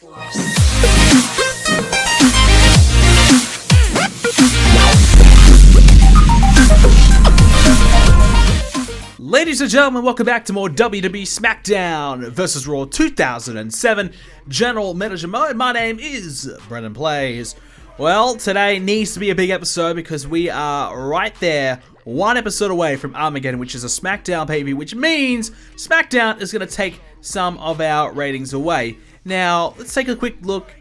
Ladies and gentlemen, welcome back to more WWE Smackdown vs. Raw 2007 General Manager Mode. My name is BrendenPlayz. Well, today needs to be a big episode because we are right there, one episode away from Armageddon, which is a Smackdown pay-per-view, which means Smackdown is going to take some of our ratings away. Now, let's take a quick look.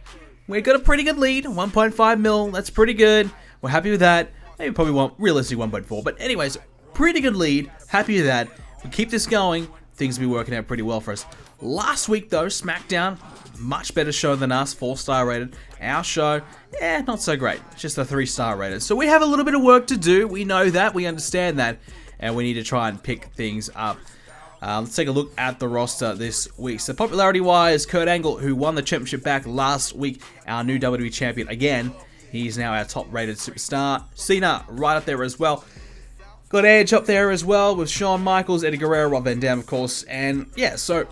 We've got a pretty good lead, 1.5 mil. That's pretty good. We're happy with that. Maybe probably want realistically 1.4, but anyways, pretty good lead. Happy with that. If we keep this going, things will be working out pretty well for us. Last week though, Smackdown, much better show than us, 4-star rated. Our show, not so great, just a 3-star rated. So we have a little bit of work to do. We know that, we understand that, and we need to try and pick things up. Let's take a look at the roster this week. So popularity-wise, Kurt Angle, who won the championship back last week, our new WWE champion again. He's now our top-rated superstar. Cena right up there as well. Got Edge up there as well with Shawn Michaels, Eddie Guerrero, Rob Van Dam, of course. And yeah, so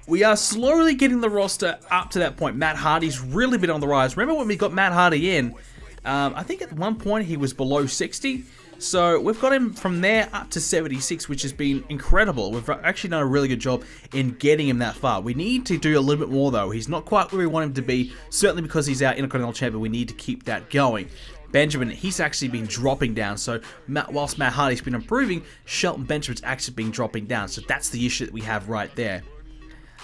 we are slowly getting the roster up to that point. Matt Hardy's really been on the rise. Remember when we got Matt Hardy in? I think at one point he was below 60. So we've got him from there up to 76, which has been incredible. We've actually done a really good job in getting him that far. We need to do a little bit more though. He's not quite where we want him to be. Certainly because he's our Intercontinental Champion, we need to keep that going. Benjamin, he's actually been dropping down. So whilst Matt Hardy's been improving, Shelton Benjamin's actually been dropping down. So that's the issue that we have right there.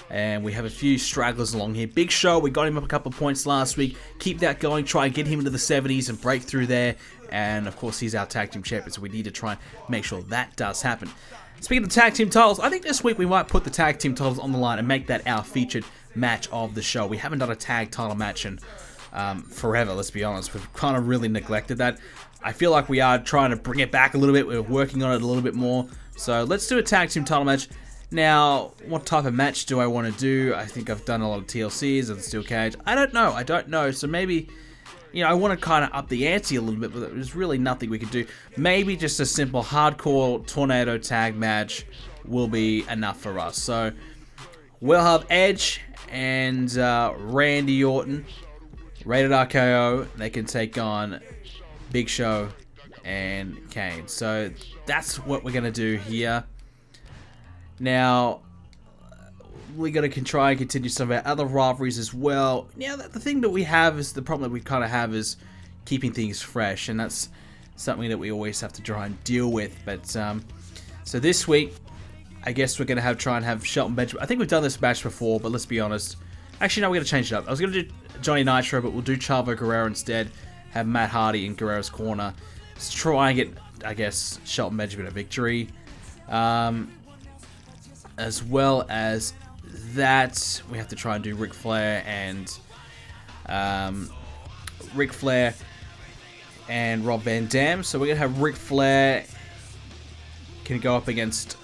And we have a few stragglers along here. Big Show, we got him up a couple of points last week. Keep that going. Try and get him into the 70s and break through there. And of course, he's our tag team champion. So we need to try and make sure that does happen. Speaking of tag team titles, I think this week we might put the tag team titles on the line and make that our featured match of the show. We haven't done a tag title match in forever, let's be honest. We've kind of really neglected that. I feel like we are trying to bring it back a little bit. We're working on it a little bit more. So let's do a tag team title match. Now, what type of match do I want to do? I think I've done a lot of TLCs and steel cage. I don't know. So maybe, I want to kind of up the ante a little bit, but there's really nothing we could do. Maybe just a simple hardcore tornado tag match will be enough for us. So we'll have Edge and Randy Orton. Rated RKO, they can take on Big Show and Kane. So that's what we're going to do here. Now, we're going to try and continue some of our other rivalries as well. Now, the thing that we have is, the problem that we kind of have is keeping things fresh. And that's something that we always have to try and deal with. But, so this week, I guess we're going to try and have Shelton Benjamin. I think we've done this match before, but let's be honest. Actually, no, we're going to change it up. I was going to do Johnny Nitro, but we'll do Chavo Guerrero instead. Have Matt Hardy in Guerrero's corner. Let's try and get, I guess, Shelton Benjamin a victory. As well as that, we have to try and do Ric Flair and Rob Van Dam. So we're going to have Ric Flair can go up against...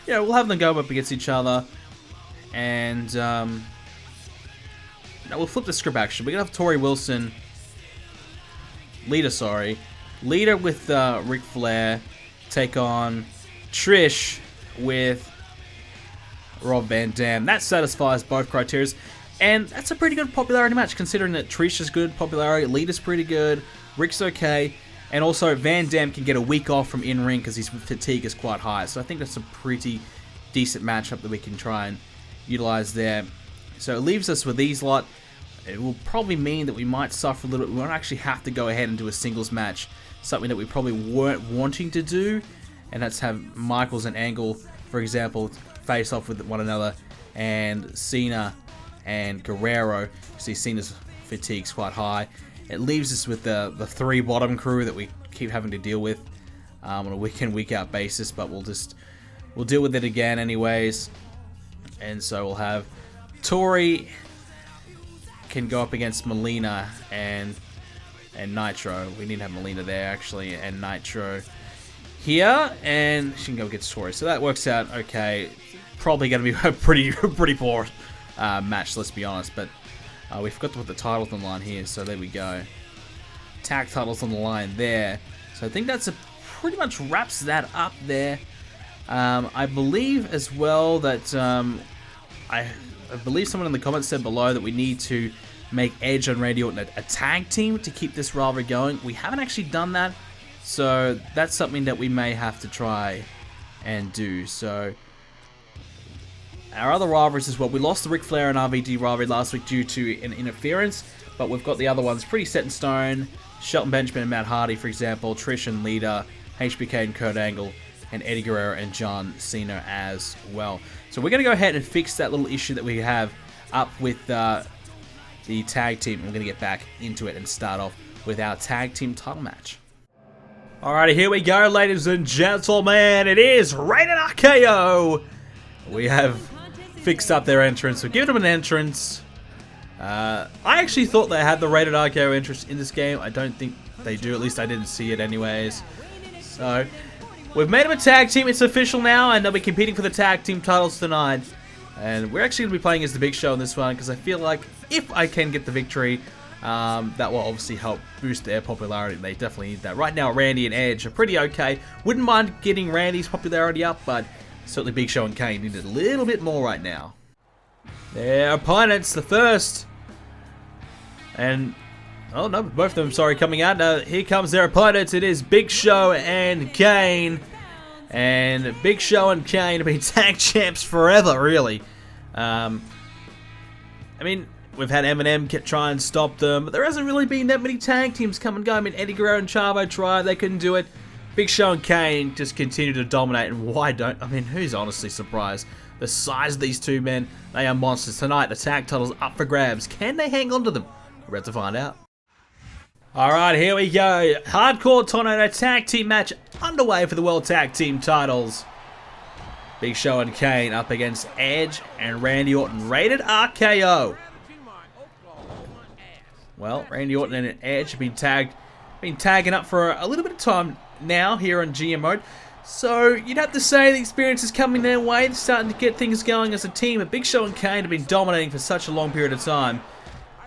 we'll have them go up against each other. And... now we'll flip the script action. We're going to have Tori Wilson, Lita with Ric Flair, take on Trish with Rob Van Dam. That satisfies both criteria. And that's a pretty good popularity match, considering that Trish is good popularity, Lita's pretty good, Ric's okay, and also Van Dam can get a week off from in-ring because his fatigue is quite high. So I think that's a pretty decent matchup that we can try and utilize there. So it leaves us with these lot. It will probably mean that we might suffer a little bit. We won't actually have to go ahead and do a singles match. Something that we probably weren't wanting to do. And that's have Michaels and Angle, for example, face off with one another. And Cena and Guerrero. You see Cena's fatigue's quite high. It leaves us with the 3 bottom crew that we keep having to deal with on a week in, week out basis. But we'll deal with it again anyways. And so we'll have Tori can go up against Melina and Nitro. We need to have Melina there actually, and Nitro here, and she can go against Tori. So that works out okay. Probably going to be a pretty poor match, let's be honest. But we forgot to put the titles on the line here, so there we go. Tag titles on the line there. So I think that's pretty much wraps that up there. I believe as well that I believe someone in the comments said below that we need to make Edge and Randy Orton a tag team to keep this rivalry going. We haven't actually done that, so that's something that we may have to try and do. So our other rivalries as well. We lost the Ric Flair and RVD rivalry last week due to an interference, but we've got the other ones pretty set in stone. Shelton Benjamin and Matt Hardy, for example, Trish and Lita, HBK and Kurt Angle, and Eddie Guerrero and John Cena as well. So we're going to go ahead and fix that little issue that we have up with the tag team. We're going to get back into it and start off with our tag team title match. Alrighty, here we go, ladies and gentlemen. It is Rated RKO. We have fixed up their entrance. We've given them an entrance. I actually thought they had the Rated RKO entrance in this game. I don't think they do. At least I didn't see it anyways. So we've made them a tag team. It's official now, and they'll be competing for the tag team titles tonight. And we're actually going to be playing as the Big Show in this one because I feel like if I can get the victory, that will obviously help boost their popularity. They definitely need that. Right now, Randy and Edge are pretty okay. Wouldn't mind getting Randy's popularity up, but certainly Big Show and Kane need a little bit more right now. Their opponents, the first. And, oh no, both of them, sorry, coming out. Now, here comes their opponents. It is Big Show and Kane. And Big Show and Kane have been tag champs forever, really. I mean, we've had Eminem try and stop them, but there hasn't really been that many tag teams come and go. I mean, Eddie Guerrero and Chavo tried, they couldn't do it. Big Show and Kane just continue to dominate, and why don't... I mean, who's honestly surprised? The size of these two men, they are monsters. Tonight, the tag titles up for grabs. Can they hang on to them? We're about to find out. Alright, here we go. Hardcore Tornado Tag Team match underway for the World Tag Team titles. Big Show and Kane up against Edge and Randy Orton. Rated RKO. Well, Randy Orton and Edge have been tagging up for a little bit of time now here on GM mode. So you'd have to say the experience is coming their way. They're starting to get things going as a team. But Big Show and Kane have been dominating for such a long period of time.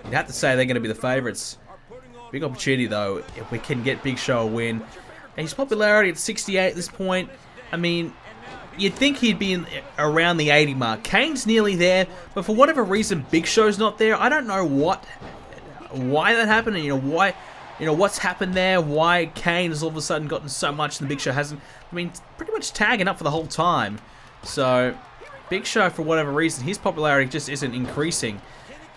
You'd have to say they're going to be the favourites. Big opportunity though if we can get Big Show a win. And his popularity at 68 at this point, I mean, you'd think he'd be around the 80 mark. Kane's nearly there, but for whatever reason Big Show's not there. I don't know why that happened, and what's happened there, why Kane has all of a sudden gotten so much and the Big Show hasn't. I mean, pretty much tagging up for the whole time. So Big Show, for whatever reason, his popularity just isn't increasing.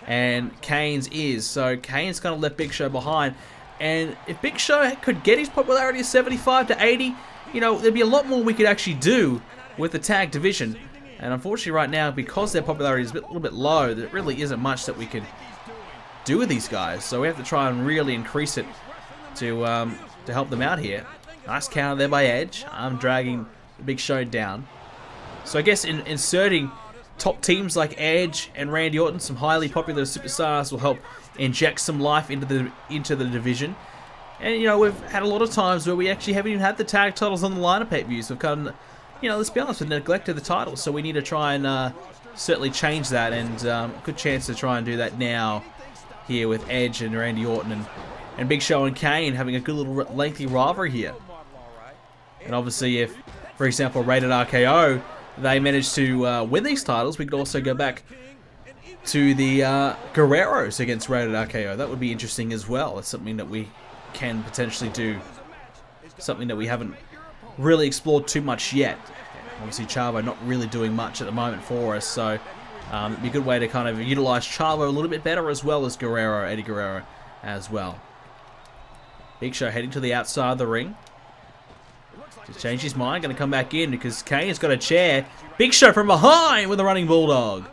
And Kane's is. So Kane's going to let Big Show behind. And if Big Show could get his popularity of 75 to 80, there'd be a lot more we could actually do with the tag division. And unfortunately right now, because their popularity is a little bit low, there really isn't much that we could do with these guys. So we have to try and really increase it to help them out here. Nice counter there by Edge. I'm dragging the Big Show down. So I guess inserting top teams like Edge and Randy Orton, some highly popular superstars, will help inject some life into the division. And we've had a lot of times where we actually haven't even had the tag titles on the line of pay-per-views. We've kind of, let's be honest, we've neglected the titles. So we need to try and certainly change that, and a good chance to try and do that now here with Edge and Randy Orton and Big Show and Kane having a good little lengthy rivalry here. And obviously if, for example, Rated RKO, they managed to win these titles, we could also go back to the Guerreros against Rated RKO. That would be interesting as well. It's something that we can potentially do. Something that we haven't really explored too much yet. Obviously Chavo not really doing much at the moment for us, so it'd be a good way to kind of utilize Chavo a little bit better, as well as Guerrero, Eddie Guerrero as well. Big Show heading to the outside of the ring. Just changed his mind, going to come back in because Kane has got a chair. Big Show from behind with a running bulldog.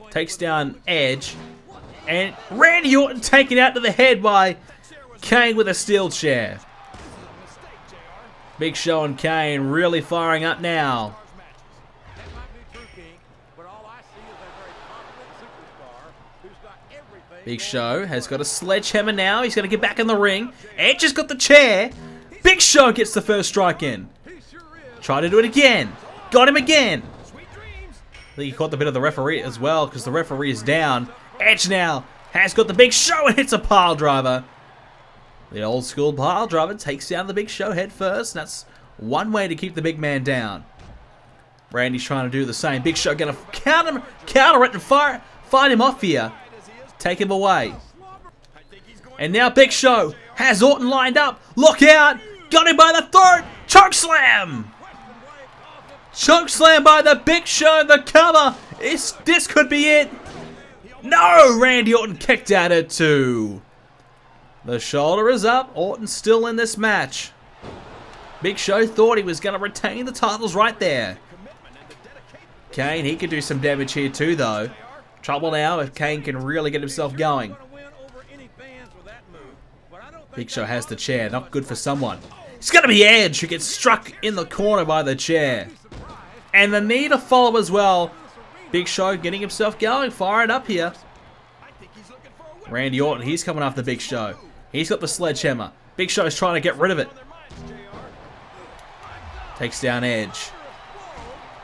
Takes down Edge. And Randy Orton taken out to the head by Kane with a steel chair. Big Show and Kane really firing up now. Big Show has got a sledgehammer now. He's going to get back in the ring. Edge has got the chair. Big Show gets the first strike in. Try to do it again. Got him again. I think he caught the bit of the referee as well, because the referee is down. Edge now has got the Big Show and hits a pile driver. The old school pile driver takes down the Big Show head first. That's one way to keep the big man down. Randy's trying to do the same. Big Show going to counter it and fight him off here. Take him away. And now Big Show has Orton lined up. Look out. Got him by the throat. Chokeslam. Chokeslam by the Big Show. The cover. This could be it. No. Randy Orton kicked at it too. The shoulder is up. Orton's still in this match. Big Show thought he was going to retain the titles right there. Kane, he could do some damage here too, though. Trouble now if Kane can really get himself going. Big Show has the chair. Not good for someone. It's going to be Edge who gets struck in the corner by the chair. And the knee to follow as well. Big Show getting himself going. Firing up here. Randy Orton, he's coming after Big Show. He's got the sledgehammer. Big Show's trying to get rid of it. Takes down Edge.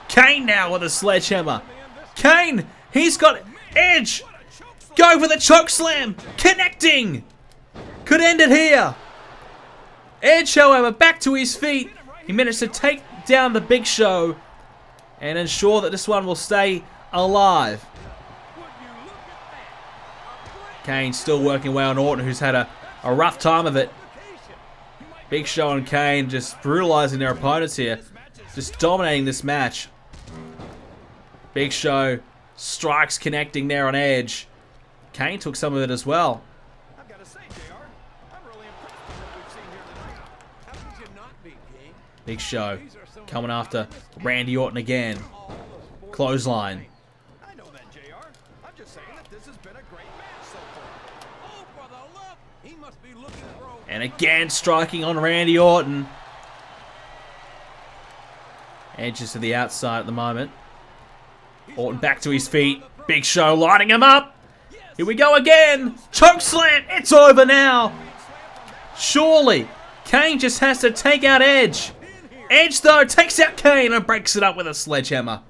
Kane now with a sledgehammer. Kane, he's got Edge. Go for the chokeslam. Connecting. Could end it here. Edge, however, back to his feet. He managed to take down the Big Show and ensure that this one will stay alive. Kane still working away on Orton, who's had a rough time of it. Big Show and Kane just brutalizing their opponents here. Just dominating this match. Big Show strikes connecting there on Edge. Kane took some of it as well. Big Show coming after Randy Orton again. Clothesline. And again striking on Randy Orton. Edge is to the outside at the moment. Orton back to his feet. Big Show lighting him up. Here we go again. Chokeslam. It's over now. Surely. Kane just has to take out Edge. Edge, though, takes out Kane and breaks it up with a sledgehammer.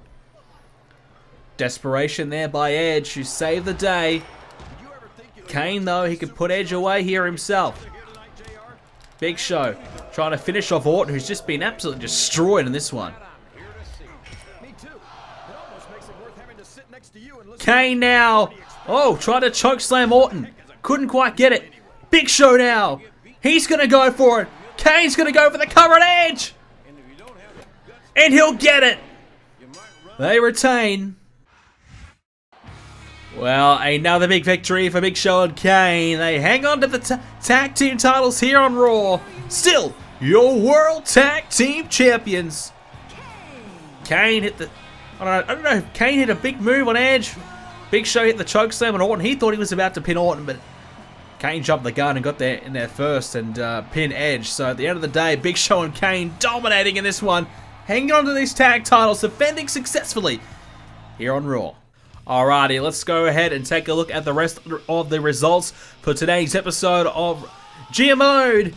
Desperation there by Edge, who saved the day. Kane, though, he could put Edge away here himself. Big Show trying to finish off Orton, who's just been absolutely destroyed in this one. Kane now. Oh, tried to chokeslam Orton. Couldn't quite get it. Big Show now. He's going to go for it. Kane's going to go for the cover on Edge. And he'll get it. They retain. Well, another big victory for Big Show and Kane. They hang on to the tag team titles here on Raw. Still, your World Tag Team Champions. Kane hit the... I don't know if Kane hit a big move on Edge. Big Show hit the chokeslam on Orton. He thought he was about to pin Orton, but Kane jumped the gun and got there in there first and pinned Edge. So at the end of the day, Big Show and Kane dominating in this one. Hanging on to these tag titles, defending successfully here on Raw. Alrighty, let's go ahead and take a look at the rest of the results for today's episode of GMO'd.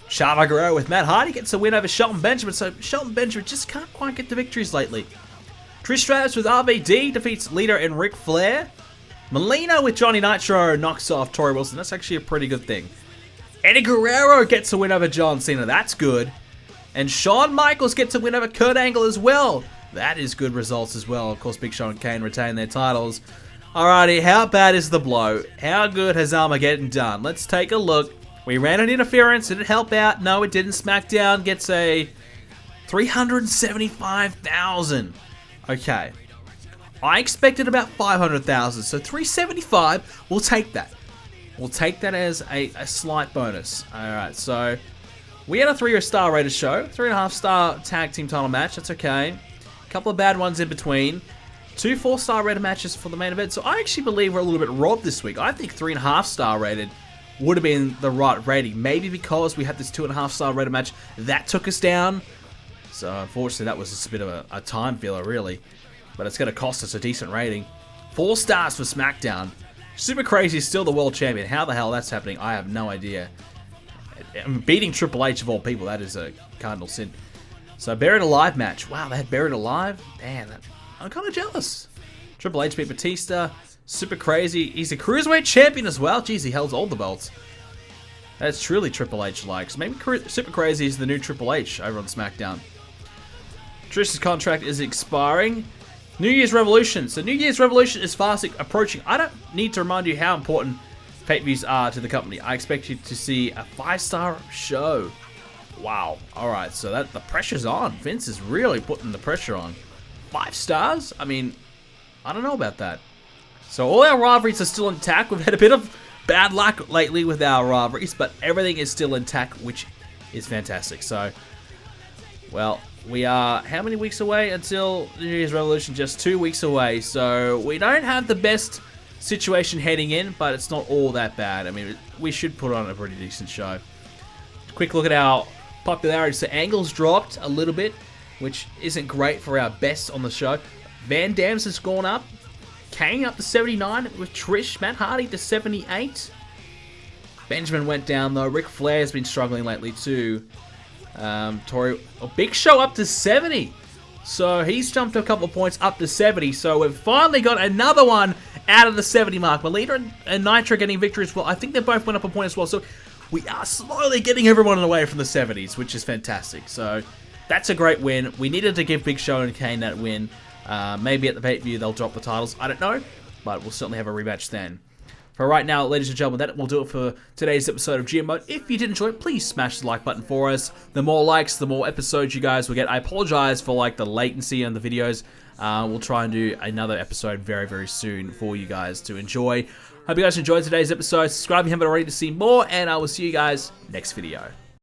Chavo Guerrero with Matt Hardy gets a win over Shelton Benjamin, so Shelton Benjamin just can't quite get the victories lately. Trish Stratus with RVD defeats Lita and Ric Flair. Melina with Johnny Nitro knocks off Tori Wilson. That's actually a pretty good thing. Eddie Guerrero gets a win over John Cena. That's good. And Shawn Michaels gets a win over Kurt Angle as well. That is good results as well. Of course, Big Show and Kane retain their titles. Alrighty, how bad is the blow? How good has Armageddon done? Let's take a look. We ran an interference. Did it help out? No, it didn't. SmackDown gets a 375,000. Okay. I expected about 500,000, so 375, we'll take that. We'll take that as a slight bonus. Alright, so we had a 3-star rated show, 3.5-star tag team title match, that's okay. A couple of bad ones in between. 2 4-star rated matches for the main event, so I actually believe we're a little bit robbed this week. I think 3.5-star rated would have been the right rating. Maybe because we had this 2.5-star rated match, that took us down. So unfortunately that was just a bit of a time filler really. But it's going to cost us a decent rating. 4 stars for SmackDown. Super Crazy is still the world champion. How the hell that's happening, I have no idea. Beating Triple H of all people, that is a cardinal sin. So Buried Alive match. Wow, they had Buried Alive? Man, I'm kind of jealous. Triple H beat Batista. Super Crazy. He's a Cruiserweight champion as well. Jeez, he holds all the belts. That's truly Triple H-like. So maybe Super Crazy is the new Triple H over on SmackDown. Trish's contract is expiring. New Year's Revolution. So New Year's Revolution is fast approaching. I don't need to remind you how important pay-per-views are to the company. I expect you to see a 5-star show. Wow. Alright, so the pressure's on. Vince is really putting the pressure on. 5 stars? I mean, I don't know about that. So all our rivalries are still intact. We've had a bit of bad luck lately with our rivalries, but everything is still intact, which is fantastic. So, well, we are how many weeks away until New Year's Revolution? Just 2 weeks away. So we don't have the best situation heading in, but it's not all that bad. I mean, we should put on a pretty decent show. Quick look at our popularity. So Angle's dropped a little bit, which isn't great for our best on the show. Van Dam's has gone up. Kane up to 79 with Trish. Matt Hardy to 78. Benjamin went down though. Ric Flair has been struggling lately too. Big Show up to 70. So he's jumped a couple of points up to 70. So we've finally got another one out of the 70 mark. Melita and Nitro getting victories. Well, I think they both went up a point as well. So we are slowly getting everyone away from the 70s, which is fantastic. So that's a great win. We needed to give Big Show and Kane that win. Maybe at the pay-per-view they'll drop the titles. I don't know, but we'll certainly have a rematch then. For right now, ladies and gentlemen, that will do it for today's episode of GM Mode. If you did enjoy it, please smash the like button for us. The more likes, the more episodes you guys will get. I apologize for like the latency on the videos. We'll try and do another episode very, very soon for you guys to enjoy. Hope you guys enjoyed today's episode. Subscribe if you haven't already to see more, and I will see you guys next video.